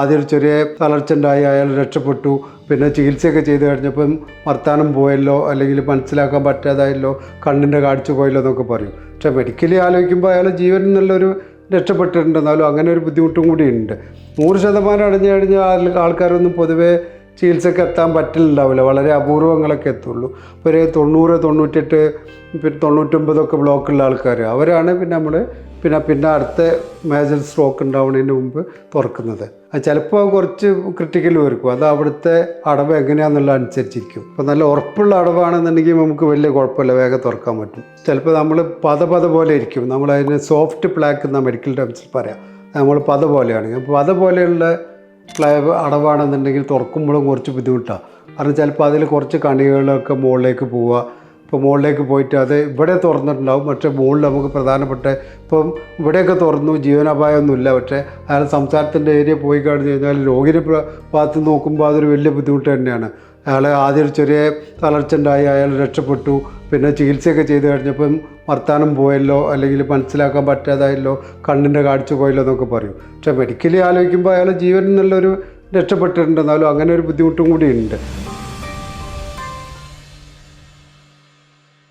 ആദ്യം ഒരു ചെറിയ തളർച്ച ഉണ്ടായി, അയാൾ രക്ഷപ്പെട്ടു. പിന്നെ ചികിത്സയൊക്കെ ചെയ്ത് കഴിഞ്ഞപ്പം വർത്താനം പോയല്ലോ, അല്ലെങ്കിൽ മനസ്സിലാക്കാൻ പറ്റാതായല്ലോ, കണ്ണിൻ്റെ കാഴ്ച പോയല്ലോ എന്നൊക്കെ പറയും. പക്ഷേ മെഡിക്കലി ആലോചിക്കുമ്പോൾ അയാൾ ജീവൻ എന്നുള്ളൊരു രക്ഷപ്പെട്ടിട്ടുണ്ട്. എന്നാലും അങ്ങനെ ഒരു ബുദ്ധിമുട്ടും കൂടി ഉണ്ട്. 100% അടഞ്ഞു കഴിഞ്ഞാൽ ആൾക്കാരൊന്നും പൊതുവേ ചികിത്സയ്ക്ക് എത്താൻ പറ്റില്ലുണ്ടാവില്ല. വളരെ അപൂർവങ്ങളൊക്കെ എത്തുള്ളൂ. ഇപ്പോൾ ഒരു 90, 98, പിന്നെ 99 ബ്ലോക്കുള്ള ആൾക്കാർ അവരാണ് പിന്നെ അടുത്ത മേജർ സ്ട്രോക്ക് ഉണ്ടാവുന്നതിന് മുമ്പ് തുറക്കുന്നത്. അത് ചിലപ്പോൾ കുറച്ച് ക്രിട്ടിക്കൽ വരും. അത് അവിടുത്തെ അടവ് എങ്ങനെയാണെന്നുള്ള അനുസരിച്ചിരിക്കും. ഇപ്പോൾ നല്ല ഉറപ്പുള്ള അടവാണെന്നുണ്ടെങ്കിൽ നമുക്ക് വലിയ കുഴപ്പമില്ല, വേഗം തുറക്കാൻ പറ്റും. ചിലപ്പോൾ നമ്മൾ പത പോലെ ഇരിക്കും. നമ്മളതിന് സോഫ്റ്റ് പ്ലാക്ക് എന്നാണ് മെഡിക്കൽ ടേംസിൽ പറയാം. നമ്മൾ പത പോലെയാണ്. അപ്പോൾ പത പോലെയുള്ള അടവാണെന്നുണ്ടെങ്കിൽ തുറക്കുമ്പോഴും കുറച്ച് ബുദ്ധിമുട്ടാണ്. കാരണം ചിലപ്പോൾ അതിൽ കുറച്ച് കണികളൊക്കെ മുകളിലേക്ക് പോവുക. ഇപ്പോൾ മുകളിലേക്ക് പോയിട്ട് അത് ഇവിടെ തുറന്നിട്ടുണ്ടാവും, പക്ഷേ മുകളിൽ നമുക്ക് പ്രധാനപ്പെട്ട ഇപ്പം ഇവിടെയൊക്കെ തുറന്നു, ജീവനാപായമൊന്നുമില്ല. പക്ഷേ അയാൾ സംസാരത്തിൻ്റെ ഏരിയ പോയി കഴിഞ്ഞ് കഴിഞ്ഞാൽ രോഗിയുടെ ഭാഗത്ത് നോക്കുമ്പോൾ അതൊരു വലിയ ബുദ്ധിമുട്ട് തന്നെയാണ്. അയാൾ ആദ്യം ഒരു ചെറിയ തളർച്ച ഉണ്ടായി, അയാൾ രക്ഷപ്പെട്ടു. പിന്നെ ചികിത്സയൊക്കെ ചെയ്ത് കഴിഞ്ഞപ്പം വർത്താനം പോയല്ലോ, അല്ലെങ്കിൽ മനസ്സിലാക്കാൻ പറ്റാതായല്ലോ, കണ്ണിൻ്റെ കാഴ്ച പോയല്ലോ എന്നൊക്കെ പറയും. പക്ഷേ മെഡിക്കലി ആലോചിക്കുമ്പോൾ അയാൾ ജീവൻ എന്നുള്ളൊരു രക്ഷപ്പെട്ടിട്ടുണ്ട്. എന്നാലും അങ്ങനെ ഒരു ബുദ്ധിമുട്ടും കൂടി ഉണ്ട്.